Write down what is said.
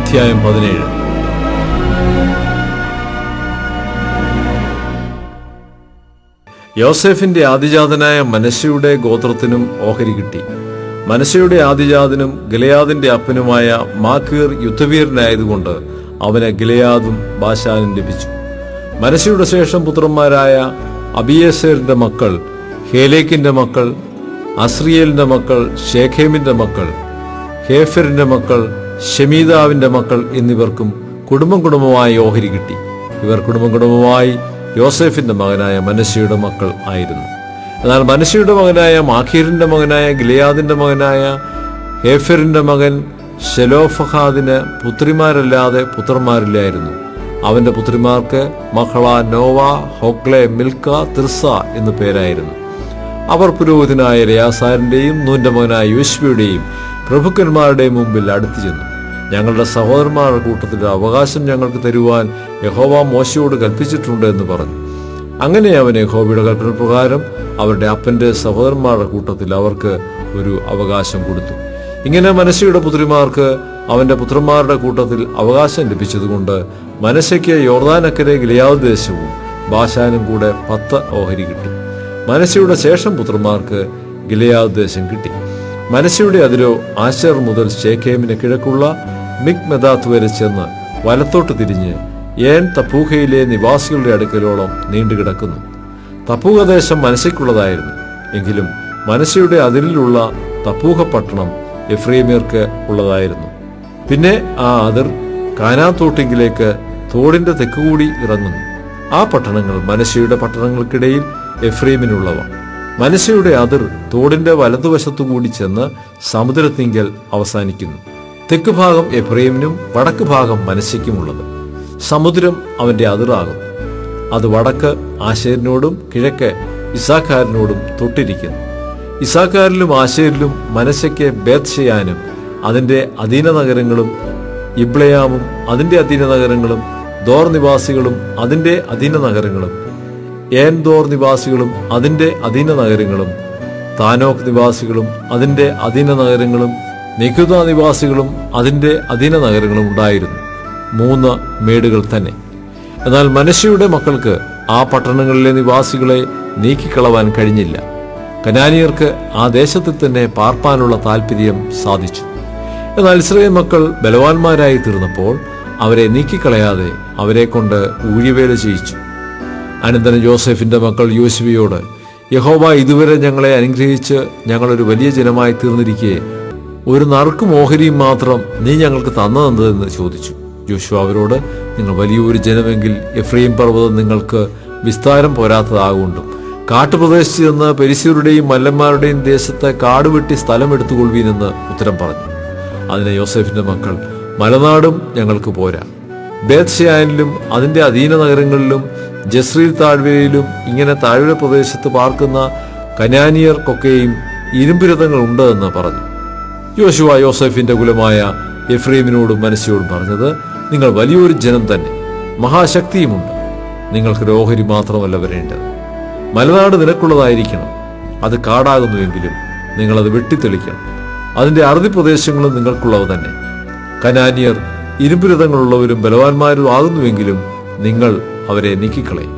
അധ്യായം 17. യോസേഫിന്റെ ആദിജാതനായ മനശ്ശെയുടെ ഗോത്രത്തിനും ഓഹരി കിട്ടി. മനശ്ശെയുടെ ആദിജാതനും ഗിലെയാദിന്റെ അപ്പനുമായ മാഖീർ യുദ്ധവീരനായതുകൊണ്ട് അവന് ഗിലെയാദും ബാശാനും ലഭിച്ചു. മനശ്ശെയുടെ ശേഷം പുത്രന്മാരായ അബിയേസരിന്റെ മക്കൾ, ഹേലേക്കിന്റെ മക്കൾ, അസ്രിയേലിന്റെ മക്കൾ, ശേഖേമിന്റെ മക്കൾ, ഹേഫെരിന്റെ മക്കൾ, ഷെമീദാവിന്റെ മക്കൾ എന്നിവർക്കും കുടുംബമായി ഓഹരി കിട്ടി. ഇവർ കുടുംബമായി യോസേഫിന്റെ മകനായ മനശ്ശെയുടെ മക്കൾ ആയിരുന്നു. എന്നാൽ മനശ്ശെയുടെ മകനായ മാഖീറിന്റെ മകനായ ഗിലെയാദിന്റെ മകനായ ഹേഫെരിന്റെ മകൻ ശെലോഫഹാദിന് പുത്രിമാരല്ലാതെ പുത്രന്മാരില്ലായിരുന്നു. അവന്റെ പുത്രിമാർക്ക് മഹള, നോവ, ഹൊഗ്ലെ, മിൽക്ക, തിർസ എന്നു പേരായിരുന്നു. അവർ പുരോഹിതനായ എലയാസാരിന്റെയും നൂന്റെ മകനായ യോശുവയുടെയും പ്രഭുക്കന്മാരുടെയും മുമ്പിൽ അടുത്തു ചെന്നു. ഞങ്ങളുടെ സഹോദരന്മാരുടെ കൂട്ടത്തിൽ അവകാശം ഞങ്ങൾക്ക് തരുവാൻ യഹോവ മോശയോട് കൽപ്പിച്ചിട്ടുണ്ട് എന്ന് പറഞ്ഞു. അങ്ങനെ അവൻ യഹോവയുടെ കൽപ്പന പ്രകാരം അവരുടെ അപ്പന്റെ സഹോദരന്മാരുടെ കൂട്ടത്തിൽ അവർക്ക് ഒരു അവകാശം കൊടുത്തു. ഇങ്ങനെ മനശ്ശെയുടെ പുത്രിമാർക്ക് അവന്റെ പുത്രന്മാരുടെ കൂട്ടത്തിൽ അവകാശം ലഭിച്ചതുകൊണ്ട് മനശ്ശെയ്ക്ക് യോർദാനക്കരെ ഗിലെയാദ് ദേശവും ബാശാനും കൂടെ 10 ഓഹരി കിട്ടി. മനശ്ശെയുടെ ശേഷം പുത്രന്മാർക്ക് ഗിലെയാദ് ദേശം കിട്ടി. മനശ്ശെയുടെ അതിരോ ആശേർ മുതൽ ശേഖേമിന് കിഴക്കുള്ള മിക്മെദാത്ത് വരെ ചെന്ന് വലത്തോട്ട് തിരിഞ്ഞ് ഏൻ തപ്പൂഹയിലെ നിവാസികളുടെ അടുക്കലോളം നീണ്ടുകിടക്കുന്നു. തപ്പൂഹ ദേശം മനശ്ശെയ്ക്കുള്ളതായിരുന്നു. എങ്കിലും മനശ്ശെയുടെ അതിരിലുള്ള തപ്പൂഹ പട്ടണം എഫ്രൈമ്യർക്ക് ഉള്ളതായിരുന്നു. പിന്നെ ആ അതിർ കാനാത്തോട്ടിങ്കിലേക്ക് തോടിന്റെ തെക്കുകൂടി ഇറങ്ങുന്നു. ആ പട്ടണങ്ങൾ മനശ്ശെയുടെ പട്ടണങ്ങൾക്കിടയിൽ എഫ്രൈമിനുള്ളവ. മനശ്ശെയുടെ അതിർ തോടിന്റെ വലതുവശത്തുകൂടി ചെന്ന് സമുദ്രത്തിങ്കൽ അവസാനിക്കുന്നു. തെക്ക് ഭാഗം എഫ്രൈമിനും വടക്ക് ഭാഗം മനശ്ശെയ്ക്കുമുള്ളത്. സമുദ്രം അവന്റെ അതിറാകുന്നു. അത് വടക്ക് ആശേരിനോടും കിഴക്ക് ഇസാഖാരിനോടും തൊട്ടിരിക്കുന്നു. ഇസാഖാരിലും ആശേരിലും മനശ്ശെയ്ക്ക് ബേത്ത്ശെയാനും അതിന്റെ അധീന നഗരങ്ങളും, ഇബ്ളയാമും അതിന്റെ അധീന നഗരങ്ങളും, ദോർ നിവാസികളും അതിന്റെ അധീന നഗരങ്ങളും, ഏൻ ദോർ നിവാസികളും അതിന്റെ അധീന നഗരങ്ങളും, താനോക്ക് നിവാസികളും അതിന്റെ അധീന നഗരങ്ങളും, നിഖുദ നിവാസികളും അതിന്റെ അധീന നഗരങ്ങളും ഉണ്ടായിരുന്നു. 3 മേടുകൾ തന്നെ. എന്നാൽ മനശ്ശെയുടെ മക്കൾക്ക് ആ പട്ടണങ്ങളിലെ നിവാസികളെ നീക്കിക്കളവാൻ കഴിഞ്ഞില്ല. കനാനിയർക്ക് ആ ദേശത്തിൽ തന്നെ പാർപ്പാനുള്ള താല്പര്യം സാധിച്ചു. എന്നാൽ ഇസ്രായേൽ മക്കൾ ബലവാന്മാരായി തീർന്നപ്പോൾ അവരെ നീക്കിക്കളയാതെ അവരെ കൊണ്ട് ഊഴിവേല ചെയ്യിച്ചു. അനന്തരം യോസേഫിന്റെ മക്കൾ യോശുവയോട്, യഹോവ ഇതുവരെ ഞങ്ങളെ അനുഗ്രഹിച്ച് ഞങ്ങളൊരു വലിയ ജനമായി തീർന്നിരിക്കെ ഒരു നറുക്കും ഓഹരിയും മാത്രം നീ ഞങ്ങൾക്ക് തന്നതെന്ന് ചോദിച്ചു. യോശുവ അവരോട്, നിങ്ങൾ വലിയൊരു ജനമെങ്കിൽ എഫ്രൈം പർവ്വതം നിങ്ങൾക്ക് വിസ്താരം പോരാത്തതാകൊണ്ടും കാട്ടുപ്രദേശത്ത് നിന്ന് പെരിസ്യരുടെയും മല്ലന്മാരുടെയും ദേശത്ത് കാടുവെട്ടി സ്ഥലം എടുത്തുകൊള്ളുവീനെന്ന് ഉത്തരം പറഞ്ഞു. അതിന് യോസേഫിന്റെ മക്കൾ, മലനാടും ഞങ്ങൾക്ക് പോരാ. ബേത്ത്ശെയാനിലും അതിന്റെ അധീന നഗരങ്ങളിലും ജസ്രീൽ താഴ്വരയിലും ഇങ്ങനെ താഴ്വര പ്രദേശത്ത് പാർക്കുന്ന കനാനിയർക്കൊക്കെയും ഇരുമ്പുരഥങ്ങൾ ഉണ്ട് എന്ന് പറഞ്ഞു. യോശുവ യോസേഫിന്റെ കുലമായ എഫ്രൈമിനോടും മനശ്ശെയോടും പറഞ്ഞത്, നിങ്ങൾ വലിയൊരു ജനം തന്നെ, മഹാശക്തിയുമുണ്ട്. നിങ്ങൾക്കൊരു ഓഹരി മാത്രമല്ല വരേണ്ടത്. മലനാട് നിനക്കുള്ളതായിരിക്കണം. അത് കാടാകുന്നുവെങ്കിലും നിങ്ങളത് വെട്ടിത്തെളിക്കണം. അതിന്റെ അറുതി പ്രദേശങ്ങളും നിങ്ങൾക്കുള്ളവ തന്നെ. കനാനിയർ ഇരുമ്പുരഥങ്ങളുള്ളവരും ബലവാന്മാരും ആകുന്നുവെങ്കിലും നിങ്ങൾ അവരെ നീക്കിക്കളയും.